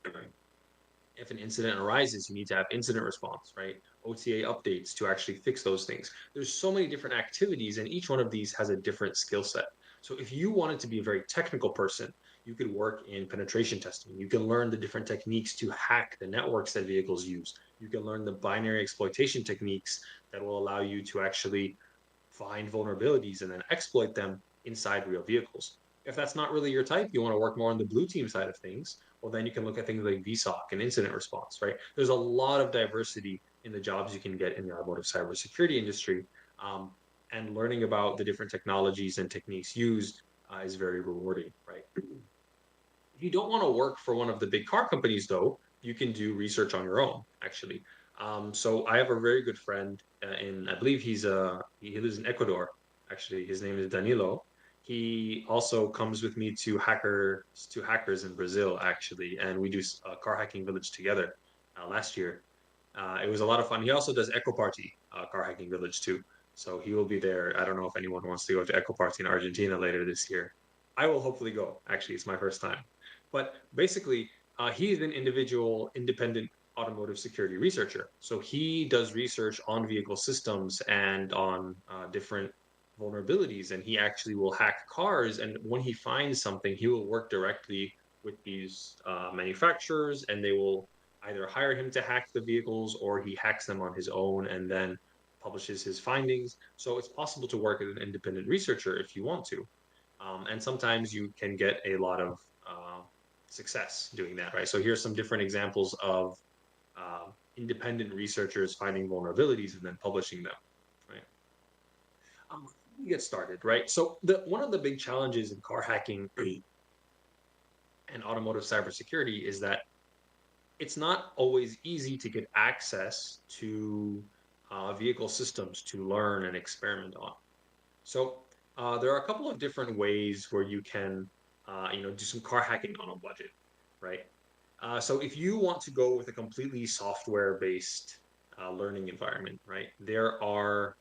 If an incident arises, you need to have incident response, right? OTA updates to actually fix those things. There's so many different activities, and each one of these has a different skill set. So if you wanted to be a very technical person, you could work in penetration testing. You can learn the different techniques to hack the networks that vehicles use. You can learn the binary exploitation techniques that will allow you to actually find vulnerabilities and then exploit them inside real vehicles. If that's not really your type, you want to work more on the blue team side of things, well, then you can look at things like VSOC and incident response, right? There's a lot of diversity in the jobs you can get in the automotive cybersecurity industry. And learning about the different technologies and techniques used is very rewarding, right? If you don't want to work for one of the big car companies, though, you can do research on your own, actually. So I have a very good friend I believe he lives in Ecuador, actually. His name is Danilo. He also comes with me to hackers in Brazil, actually, and we do a car hacking village together last year. It was a lot of fun. He also does Eco Party car hacking village too. So he will be there. I don't know if anyone wants to go to Eco Party in Argentina later this year. I will hopefully go. Actually, it's my first time. But basically, he is an individual, independent automotive security researcher. So he does research on vehicle systems and on different vulnerabilities, and he actually will hack cars. And when he finds something, he will work directly with these manufacturers, and they will either hire him to hack the vehicles or he hacks them on his own and then publishes his findings. So it's possible to work as an independent researcher if you want to. And sometimes you can get a lot of success doing that, right? So here's some different examples of independent researchers finding vulnerabilities and then publishing them, right? We get started, right? So one of the big challenges in car hacking and automotive cybersecurity is that it's not always easy to get access to vehicle systems to learn and experiment on. So there are a couple of different ways where you can, do some car hacking on a budget, right? So if you want to go with a completely software-based learning environment, right, there are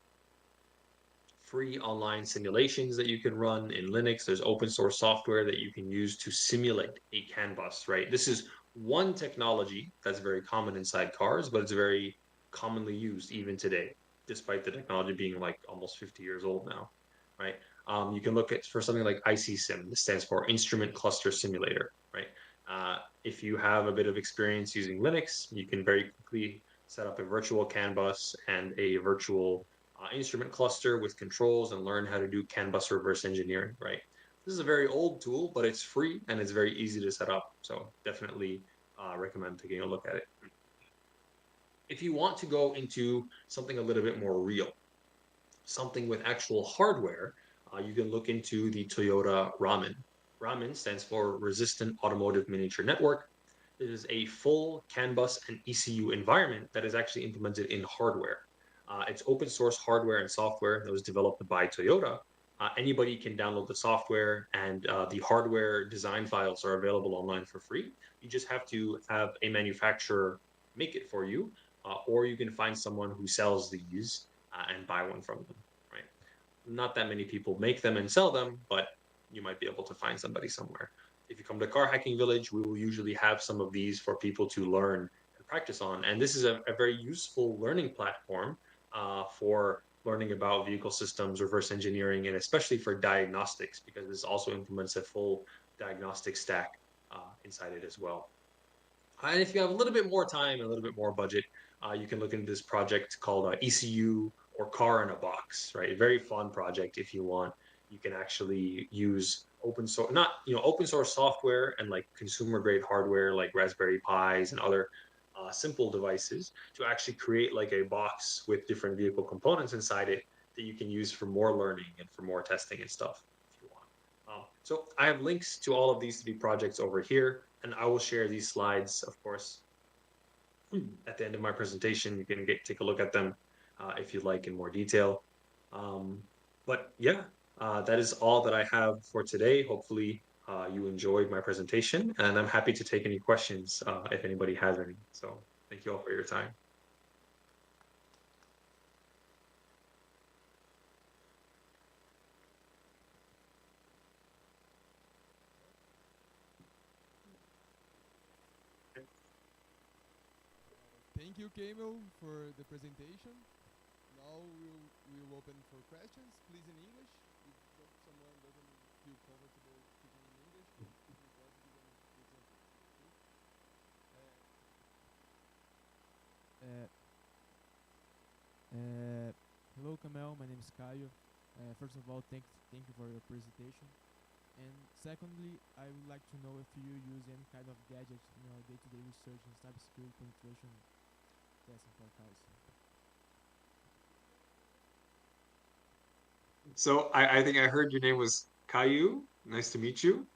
free online simulations that you can run in Linux. There's open source software that you can use to simulate a CAN bus, right? This is one technology that's very common inside cars, but it's very commonly used even today, despite the technology being like almost 50 years old now, right? you can look at for something like IC-SIM. This stands for Instrument Cluster Simulator, right? If you have a bit of experience using Linux, you can very quickly set up a virtual CAN bus and a virtual instrument cluster with controls and learn how to do CAN bus reverse engineering, right? This is a very old tool, but it's free and it's very easy to set up. So definitely recommend taking a look at it. If you want to go into something a little bit more real, something with actual hardware, you can look into the Toyota Ramen. Ramen stands for Resistant Automotive Miniature Network. It is a full CAN bus and ECU environment that is actually implemented in hardware. It's open source hardware and software that was developed by Toyota. Anybody can download the software, and the hardware design files are available online for free. You just have to have a manufacturer make it for you, or you can find someone who sells these and buy one from them, right? Not that many people make them and sell them, but you might be able to find somebody somewhere. If you come to Car Hacking Village, we will usually have some of these for people to learn and practice on. And this is a very useful learning platform for learning about vehicle systems, reverse engineering, and especially for diagnostics, because this also implements a full diagnostic stack inside it as well. And if you have a little bit more time and a little bit more budget, you can look into this project called ECU or Car in a Box, right? A very fun project if you want. You can actually use open source, not open source software and like consumer grade hardware like Raspberry Pis and other simple devices to actually create like a box with different vehicle components inside it that you can use for more learning and for more testing and stuff if you want. So I have links to all of these 3 projects over here, and I will share these slides, of course, at the end of my presentation. You can take a look at them if you'd like in more detail. But yeah, that is all that I have for today. Hopefully you enjoyed my presentation, and I'm happy to take any questions if anybody has any. So thank you all for your time. Thank you, Kamel, for the presentation. Now we'll open for questions, please in English. If someone doesn't feel comfortable speaking in English, please record to give an example. Hello, Kamel. My name is Caio. First of all, thank you for your presentation. And secondly, I would like to know if you use any kind of gadgets in your day-to-day research in cybersecurity penetration testing for cars. So I think I heard your name was Caillou. Nice to meet you.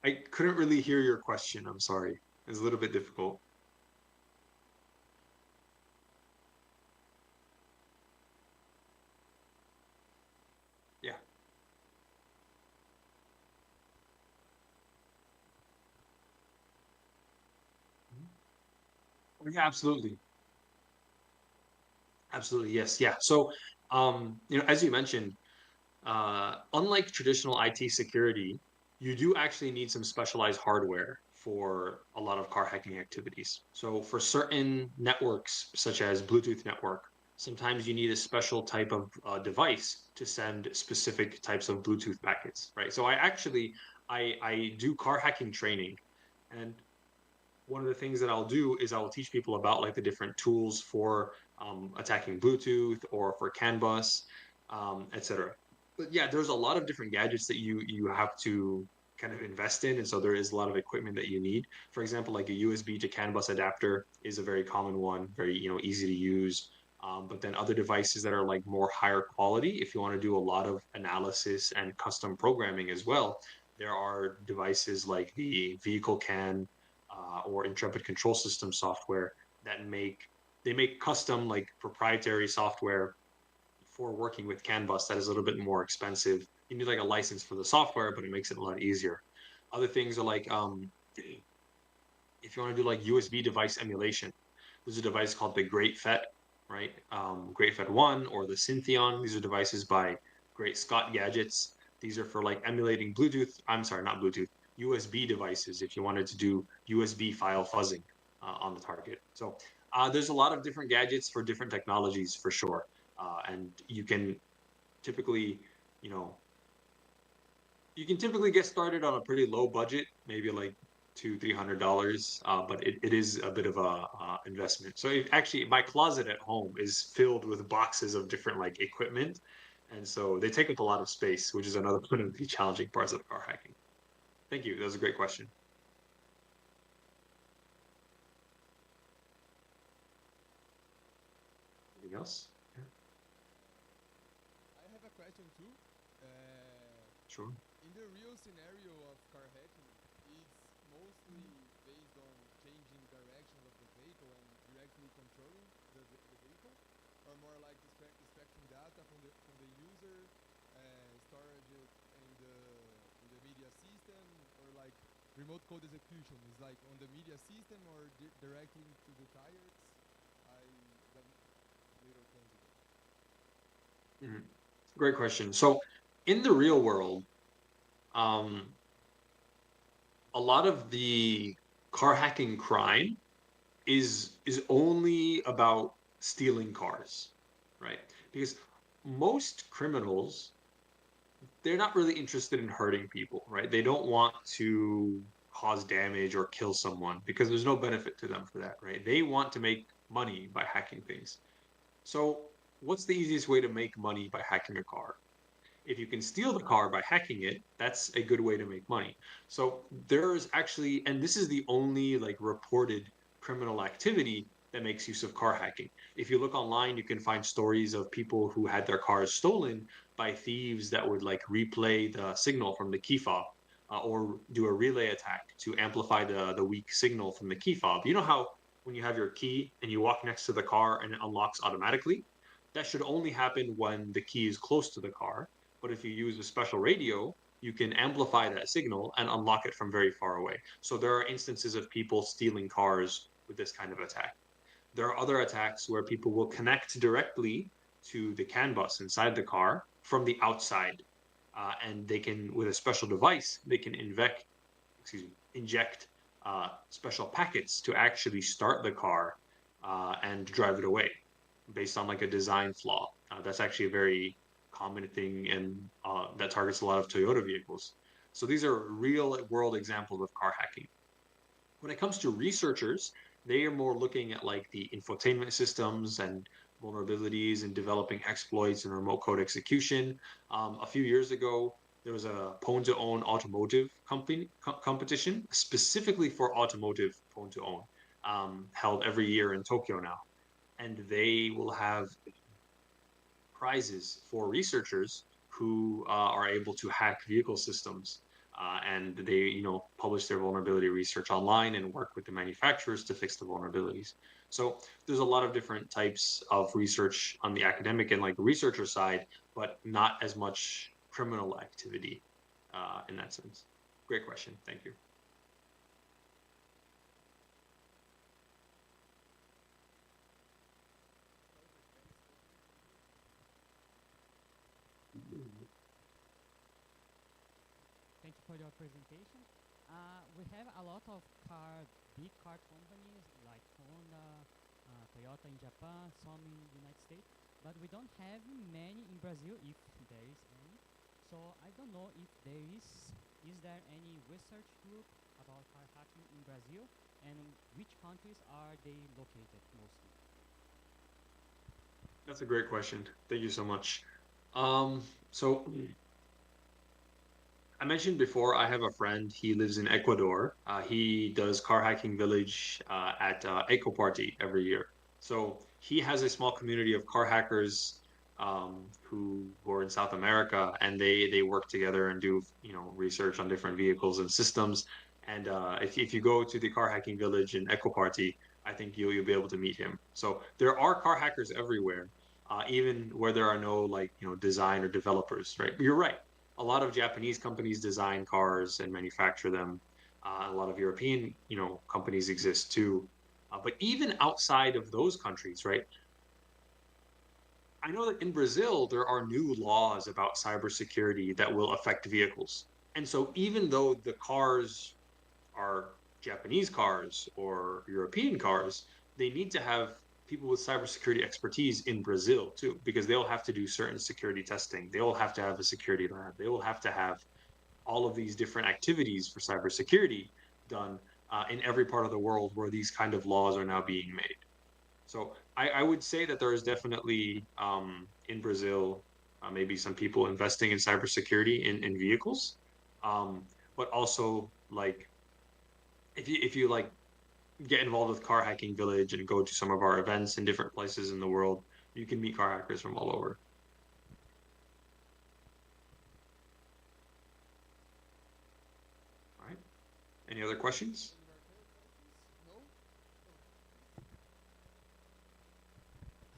I couldn't really hear your question. I'm sorry. It's a little bit difficult. Yeah. Yeah, absolutely. Absolutely. Yes. Yeah. So, as you mentioned, unlike traditional IT security, you do actually need some specialized hardware for a lot of car hacking activities. So for certain networks, such as Bluetooth network, sometimes you need a special type of device to send specific types of Bluetooth packets, right? So I do car hacking training, and one of the things that I'll do is I'll teach people about like the different tools for attacking Bluetooth or for CAN bus, etc. But yeah, there's a lot of different gadgets that you have to kind of invest in, and so there is a lot of equipment that you need. For example, like a USB to CAN bus adapter is a very common one, very easy to use. But then other devices that are like more higher quality, if you want to do a lot of analysis and custom programming as well, there are devices like the Vehicle CAN or Intrepid Control System software that make custom like proprietary software for working with CAN bus that is a little bit more expensive. You need like a license for the software, but it makes it a lot easier. Other things are like if you want to do like USB device emulation, there's a device called the Great FET, right? Great FET 1 or the Syntheon. These are devices by Great Scott Gadgets. These are for like emulating Bluetooth. I'm sorry, not Bluetooth. USB devices if you wanted to do USB file fuzzing on the target. So there's a lot of different gadgets for different technologies for sure. And you can typically, you know, You can typically get started on a pretty low budget, maybe like $200-300, but it is a bit of a investment. So actually, my closet at home is filled with boxes of different like equipment, and so they take up a lot of space, which is another one of the challenging parts of car hacking. Thank you. That was a great question. Anything else? Yeah. I have a question too. Sure. In the real scenario of car hacking, it's mostly based on changing directions of the vehicle and directly controlling the vehicle, or more like extracting data from the user, storage it in the media system, or like remote code execution is like on the media system or directly to the tires. I got little concept. Great question. So in the real world, um, a lot of the car hacking crime is only about stealing cars, right? Because most criminals, they're not really interested in hurting people, right? They don't want to cause damage or kill someone because there's no benefit to them for that, right? They want to make money by hacking things. So, what's the easiest way to make money by hacking a car? If you can steal the car by hacking it, that's a good way to make money. So there's actually, and this is the only like reported criminal activity that makes use of car hacking. If you look online, you can find stories of people who had their cars stolen by thieves that would like replay the signal from the key fob, or do a relay attack to amplify the weak signal from the key fob. You know how when you have your key and you walk next to the car and it unlocks automatically? That should only happen when the key is close to the car, but if you use a special radio, you can amplify that signal and unlock it from very far away. So there are instances of people stealing cars with this kind of attack. There are other attacks where people will connect directly to the CAN bus inside the car from the outside. And they can, with a special device, they can inject special packets to actually start the car and drive it away based on like a design flaw. That's actually a very common thing and that targets a lot of Toyota vehicles. So these are real world examples of car hacking. When it comes to researchers, they are more looking at like the infotainment systems and vulnerabilities and developing exploits and remote code execution. A few years ago, there was a pwn to own automotive competition specifically for automotive pwn to own, held every year in Tokyo now. And they will have prizes for researchers who are able to hack vehicle systems. And they, publish their vulnerability research online and work with the manufacturers to fix the vulnerabilities. So there's a lot of different types of research on the academic and like researcher side, but not as much criminal activity in that sense. Great question. Thank you. Thank you for your presentation. We have a lot of big car companies like Honda, Toyota in Japan, some in the United States, but we don't have many in Brazil, if there is any. So I don't know if is there any research group about car hacking in Brazil, and which countries are they located mostly? That's a great question. Thank you so much. So I mentioned before, I have a friend. He lives in Ecuador. He does Car Hacking Village at Eco Party every year. So he has a small community of car hackers who are in South America, and they work together and do research on different vehicles and systems. And if you go to the Car Hacking Village in Eco Party, I think you'll be able to meet him. So there are car hackers everywhere, even where there are no design or developers. Right? You're right, a lot of Japanese companies design cars and manufacture them. A lot of European, companies exist too. But even outside of those countries, right? I know that in Brazil there are new laws about cybersecurity that will affect vehicles. And so even though the cars are Japanese cars or European cars, they need to have people with cybersecurity expertise in Brazil too, because they'll have to do certain security testing. They will have to have a security lab. They will have to have all of these different activities for cybersecurity done in every part of the world where these kind of laws are now being made. So I would say that there is definitely in Brazil maybe some people investing in cybersecurity in vehicles, but also like if you like get involved with Car Hacking Village and go to some of our events in different places in the world, you can meet car hackers from all over. All right. Any other questions? No?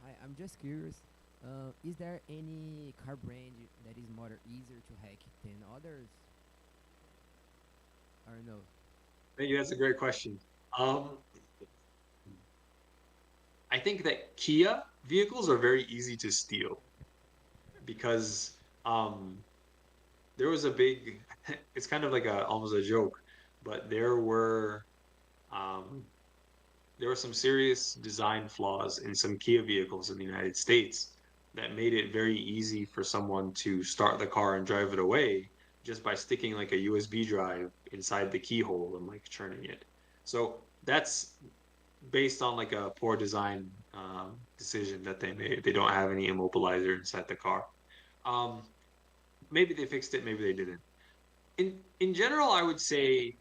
Hi, I'm just curious. Is there any car brand that is more easier to hack than others? Or no? Thank you. That's a great question. Um, I think that Kia vehicles are very easy to steal because um, there was a big, it's kind of like a almost a joke, but um, there were some serious design flaws in some Kia vehicles in the United States that made it very easy for someone to start the car and drive it away just by sticking like a USB drive inside the keyhole and like churning it. So that's based on like a poor design decision that they made. They don't have any immobilizer inside the car. Um, Maybe they fixed it, maybe they didn't. In general, I would say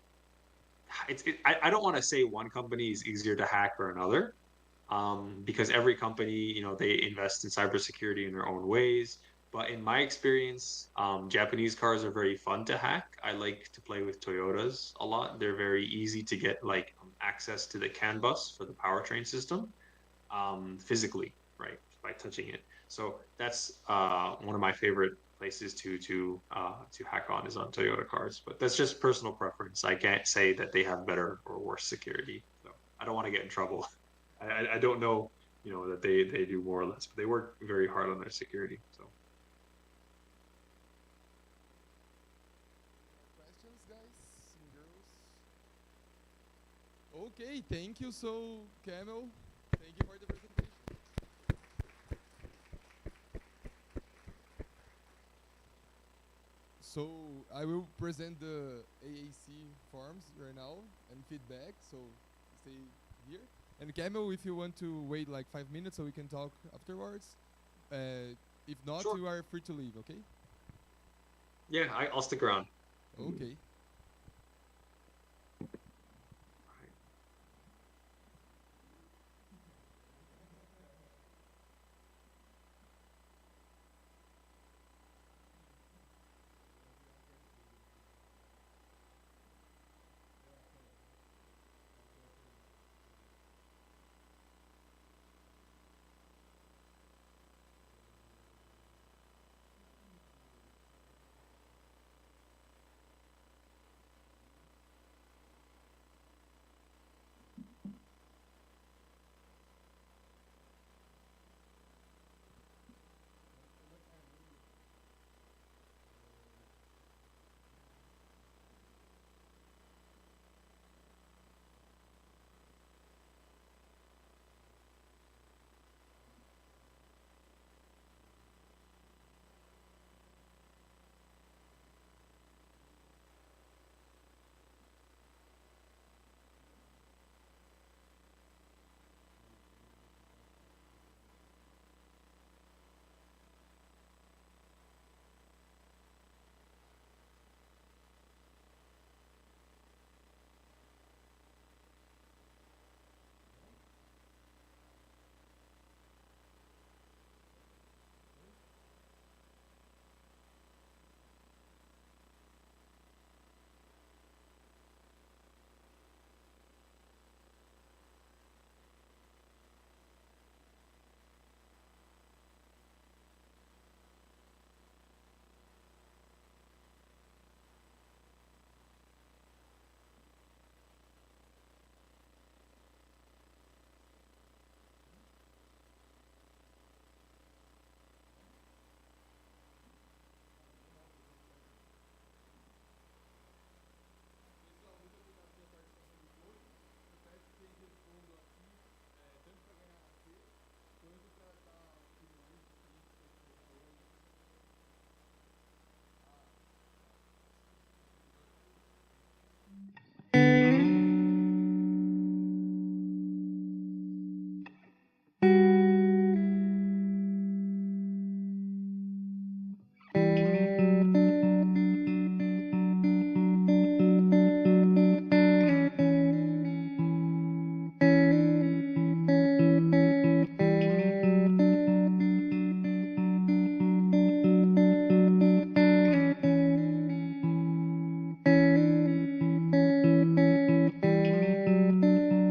I don't want to say one company is easier to hack or another, because every company, they invest in cybersecurity in their own ways. But in my experience, Japanese cars are very fun to hack. I like to play with Toyotas a lot. They're very easy to get like access to the CAN bus for the powertrain system, physically, right, by touching it. So that's one of my favorite places to hack on is on Toyota cars. But that's just personal preference. I can't say that they have better or worse security. So I don't want to get in trouble. I don't know, that they do more or less, but they work very hard on their security. So Questions, guys and girls? Okay, thank you. So, Kamel, thank you for the presentation. So, I will present the AAC forms right now and feedback. So, stay here. And Kamel, if you want to wait like 5 minutes so we can talk afterwards. If not, Sure. you are free to leave, okay? yeah, I'll stick around. Okay.